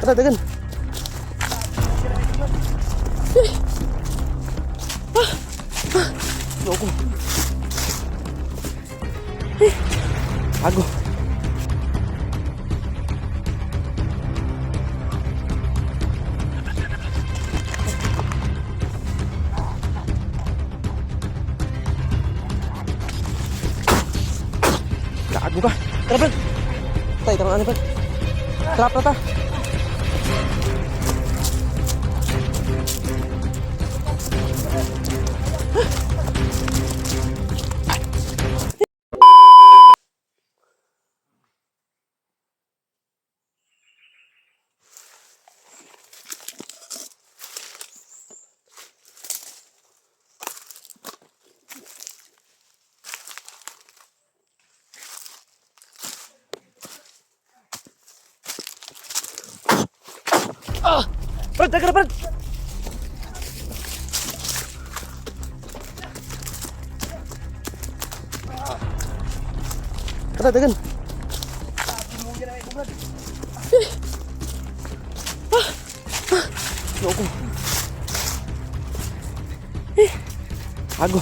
Tara, dagan. Loko. Ago. Gago ka. Tara, Brad. Tay, tara ano, Brad. Trap na ta. Brad, tara, Brad. Tara, dagan. Loko. Ago.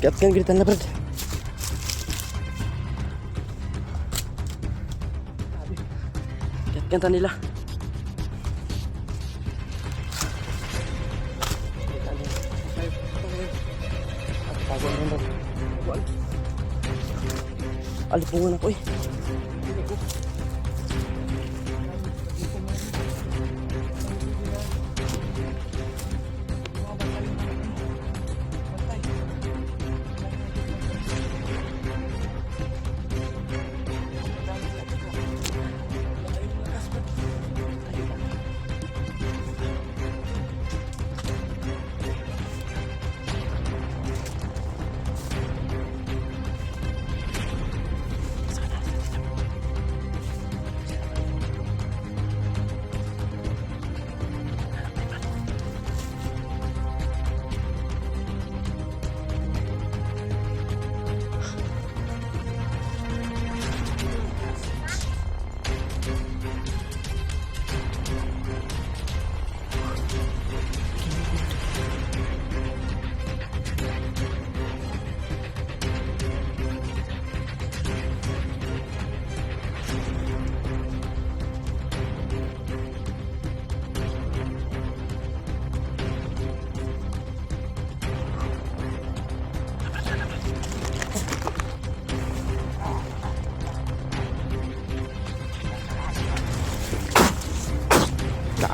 Kat kan gilitan na, Brad. Kat kan nila. Alipungan ako eh.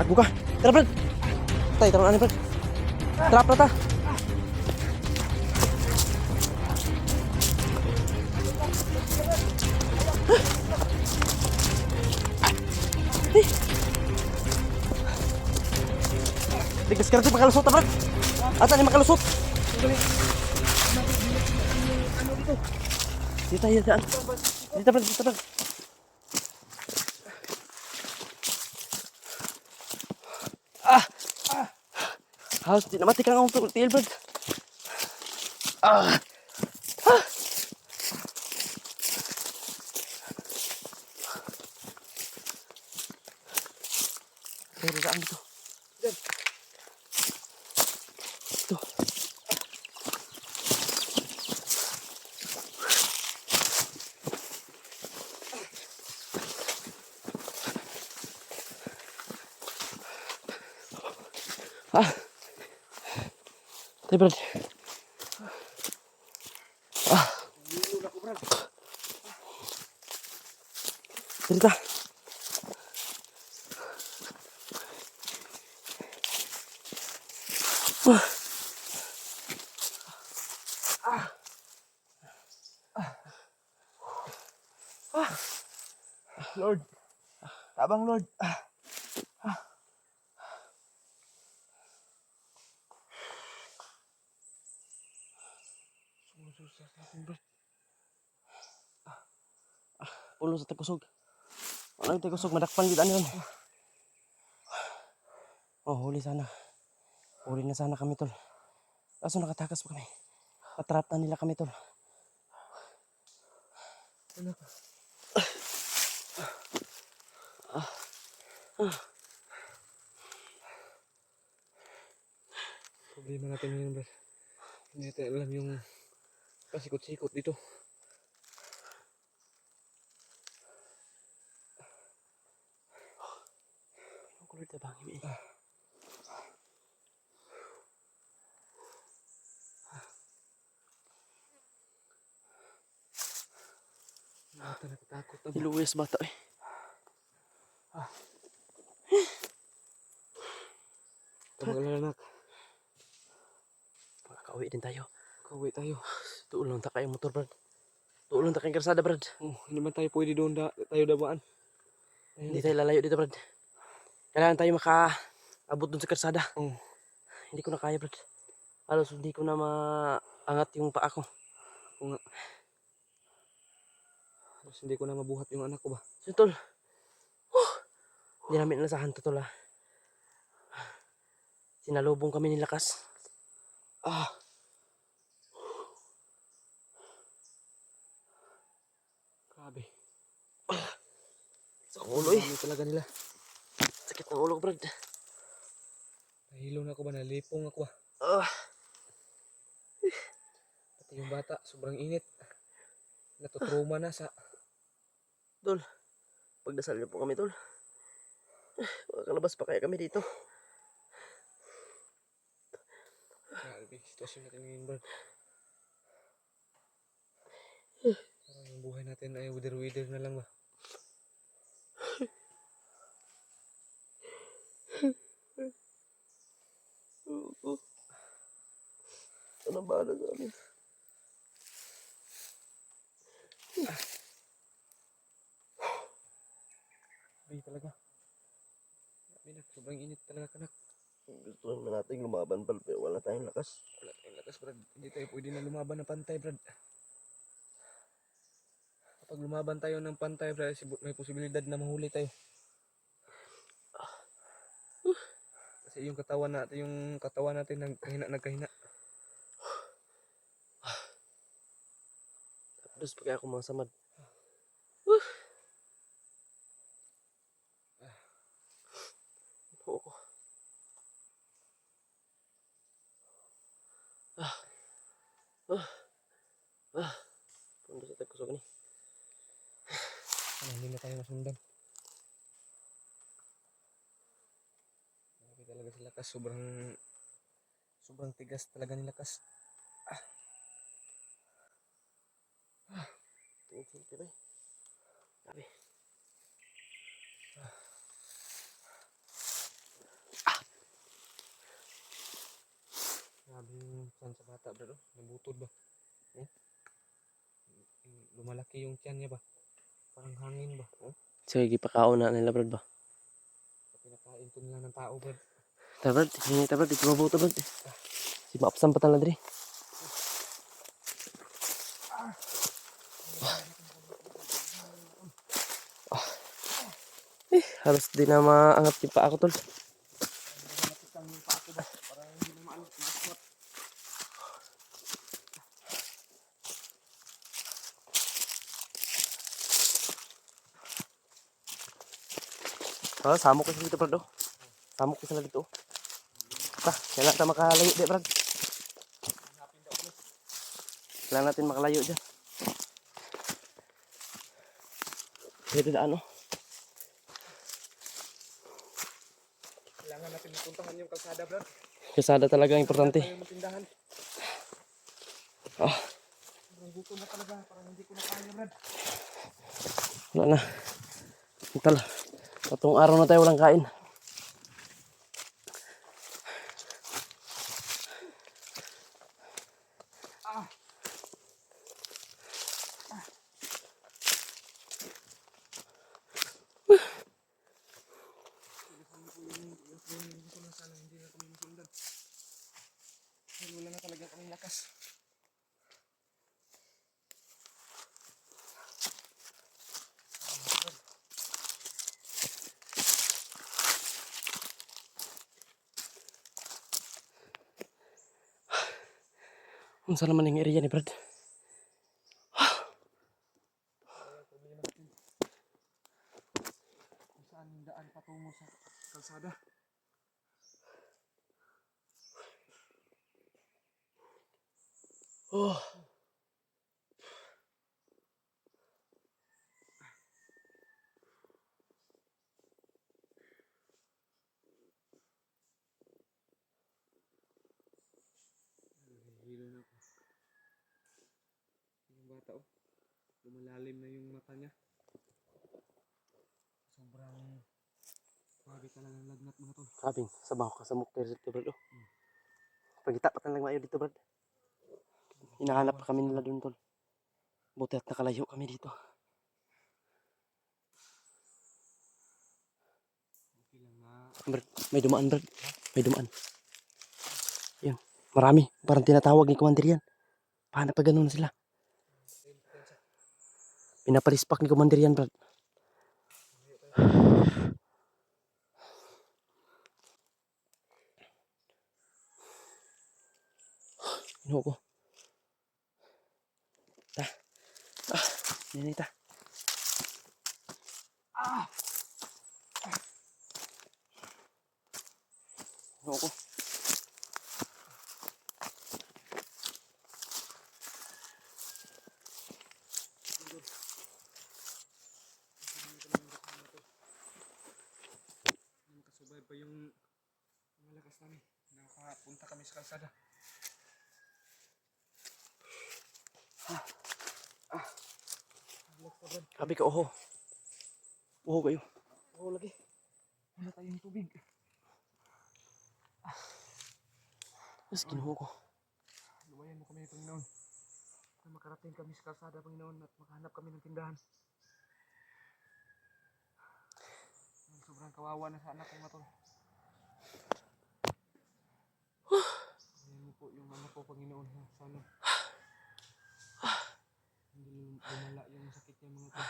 Gago ka. Tara, Brad. Tay, tara ano, Brad. Trap na ta. Tigas ka natin makalusot, Brad. Asa ni makalusot? Dito, dito. Dito, Brad. Dito, Brad. Halos di na mati ka nga akong tiil, Brad. Pero saan dito? Ito. Tay, Brad. Cerita. Lord. Abang Lord. Pulo sa tagkusog. Ano yung tagkusog? Madakpan kita ano yun. Oh, huli sana. Huli na sana kami, tol. Kaso nakatakas pa kami. Patrap na nila kami, tol. Problema natin ngayon, Brad. Hindi natin alam yung pasikot-sikot dito. Ang kulay na bangin eh. Bata nakatakot na ba? Niluwes bata eh. Kamag-alala nak. Makakauwi din tayo. Kauwi tayo. Tuulong ta kayong motor, Brad. Tuulong ta kayong karsada, Brad. Oh, hindi man tayo pwede doon tayo dabaan. Hindi tayo lalayo dito, Brad. Kailangan tayo makaabot dun sa karsada. Oh. Hindi ko na kaya, Brad. Halos hindi ko na maangat yung paa ko. Oo nga. Halos hindi ko na mabuhat yung anak ko ba? So, tol. Hindi namin inasahan to, tol, ah. Sinalubong kami ni Lakas. Grabe. Sa ulo eh. Dami talaga nila. Sakit ng ulo ko, Brad. Nahilo na ako ba? Nalipong ako ba? Pati yung bata, sobrang init. Natutruma na sa... Tol, pagdasal niyo po kami, tol. Makalabas pa kaya kami dito. Grabe, sitwasyon natin ngayon, Brad. Parang yung buhay natin ay wither-wither na lang ba? Anong bahala sa amin? Grabe talaga. Grabe na, sobrang init talaga kanak. Gusto naman natin lumaban, pal, pero wala tayong lakas. Wala tayong lakas, Brad. Hindi tayo pwede na lumaban ng pantay, Brad. Kapag lumaban tayo ng pantay, Brad, may posibilidad na mahuli tayo. Kasi yung katawan natin nagkahina. Tapos pag ako mga samad. Oo. Punta sa tagkusog ni. Hindi na tayo masundan. Grabe talaga si Lakas. Sobrang tigas talaga ni Lakas. Tingin ba? Grabe. Grabe yung tiyan sa bata, bro. Nabutod ba? Lumalaki yung tiyan niya ba? Parang hangin ba? Sige, pakaon na nila, Brad ba? Pinakain to nila ng tao, Brad. Ta, Brad. Hindi ta, Brad. Ito mabuto, Brad. Si Maapsan pa tala, Dre. Halos di na maangat yung paa ko, tol. Samok ko sila dito, Brad. Samok ko sila dito. Kailangan natin makalayo, di, Brad. Kailangan natin makalayo dyan. Pwede na ano. Kailangan natin mapuntahan yung kalsada, Brad. Kalsada talaga ang importante. Tayo matindahan. Sobrang gutom na talaga. Parang hindi ko na kaya, Brad. Wala na. Tal. Tatong araw na tayo walang kain. Wala na talaga kaming lakas. Unsa naman yung area ni Brad? saan yung daan patungo sa kalsada. Oh. Hilo na ako. Yung bata oh. Lumalalim na yung mata niya. Sobrang grabe talagang lagnat mga tol. Grabe, sabaw ka sa mukha dito, Brad. Oh. Pagita pa lang mayo dito, Brad. Hinahanap pa kami nila doon, tol. Buti at nakalayo kami dito. Okay lang na. Brad, may dumaan, Brad. May dumaan. Yun, marami. Parang tinatawag ni Commander yan. Paano pa ganun sila? Pinaparispak ni Commander yan, Brad. Inuho ko. Ta. Ninita. Inuho ko. Nakasurvive pa yung malakas namin. Nakapunta kami sa kalsada. Sabi ko, oho. Oho kayo. Oo lagi. Wala tayong tubig. Tapos kinuho ko. Lumayan mo kami, Panginoon. Na makarating kami sa kalsada, Panginoon, at makahanap kami ng tindahan. Sobrang kawawa na sa anak kong matol. Lumayan mo po yung anak ko, Panginoon. Sana hindi lumala yung sakit niya mga tol.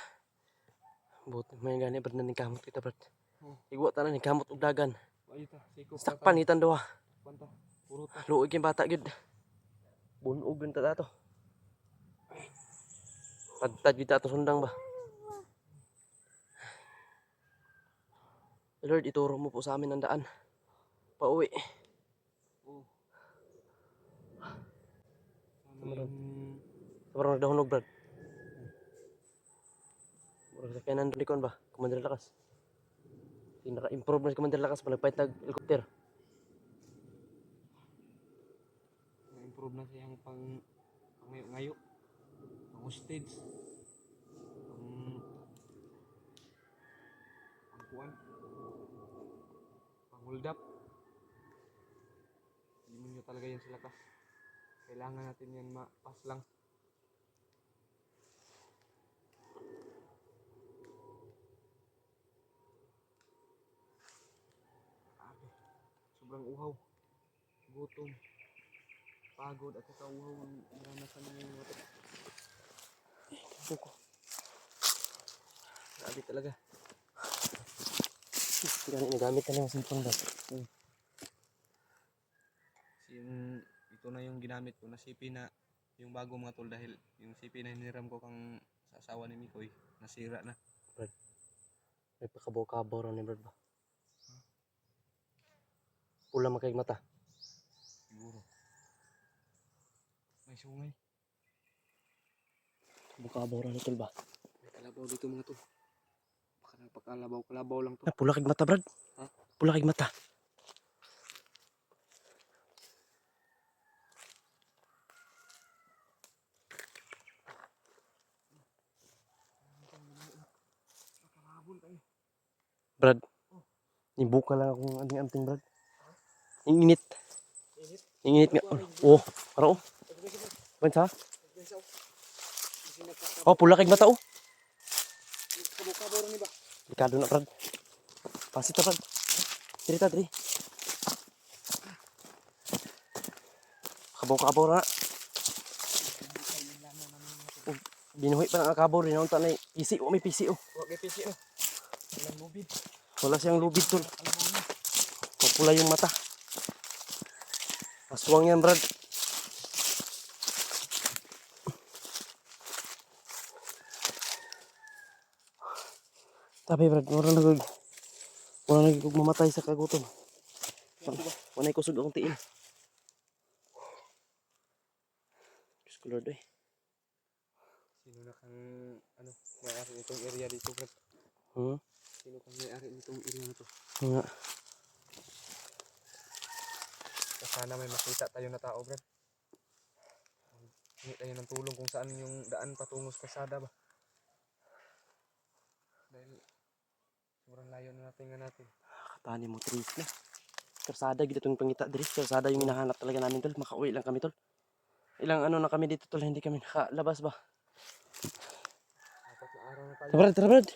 Buti may gani, Brad, na ningkamot kita, Brad. Oh. Igwa ta na ningkamot og dagan. Ayuta, sikop Sakpan itan duha. Panta, puro ta. Luog yung bata, gud. Bunog yung tata to. Pagtad kita to sundang ba? Lord, ituro mo po sa amin ang daan. Pauwi. Oh. Sana Meron. yung... Sobrang nagdahunog, Brad. Murag sa kanan likon ba? Commander Lakas. Naka-improve na si Commander Lakas pa nagpahit ng helicopter. Na-improve na siyang ngayo-ngayo. Pang hostage. Pang kuwan. Pang hold up. Hindi mo nyo talaga yan sila Lakas. Kailangan natin yan ma-pass lang. Grabe. Sobrang uhaw. Gutom. Pagod at saka uhaw ang naranasan niyo yung mga Buko. grabe talaga. Gani nagamit ka na yung cellphone, Brad. Ito na yung ginamit ko na CP na yung bago mga tol dahil yung CP na hiniram ko kang sa asawa ni Mikoy nasira na. Brad. May pakabaw-kabaw raw ni Brad ba? Pula makay mata. Siguro. May sungay. Kabaw-kabaw raw ni tol ba? May kalabaw dito mga tol. Baka nagpakalabaw lang to. Pula kay mata, Brad. Ha? Pula kay mata. Nakahabol tayo. Brad. Ibuka lang akong anting-anting, Brad. Ang init. Init. Ang init nga. Oh, para oh. Bansa? Oh, pula kay mata oh. Kabaw-kabaw rin ba? Delikado na, Brad. Pasit na, Brad. Diri ta, diri. Kabaw-kabaw na. Oh, binuhi pa ng kabaw rin. Naunta na pisi. Oh, may pisi oh. Huwag may PC oh. Walang lubid. Wala siyang lubid, tol. Kalabaw na. Mapula yung mata. Aswang yan, Brad. Tapi, Brad, mura na Wala naging kong mamatay sa kagutom. Wala kusog akong tiin. Diyos ko Lord eh. Sino na kang may-ari nitong area dito, Brad? Sino kang may-ari nitong area na to? Nga. Sana may makita tayo na tao, Brad. Hingi tayo ng tulong kung saan yung daan patungo sa kalsada ba. Dahil sobrang layo na natin. Katani mo trees na. Karsada gito itong pangita diri. Karsada yung hinahanap talaga namin tol. Makauwi lang kami tol. Ilang ano na kami dito tol. Hindi kami nakalabas ba. Apat na araw na tayo. Tara Brad.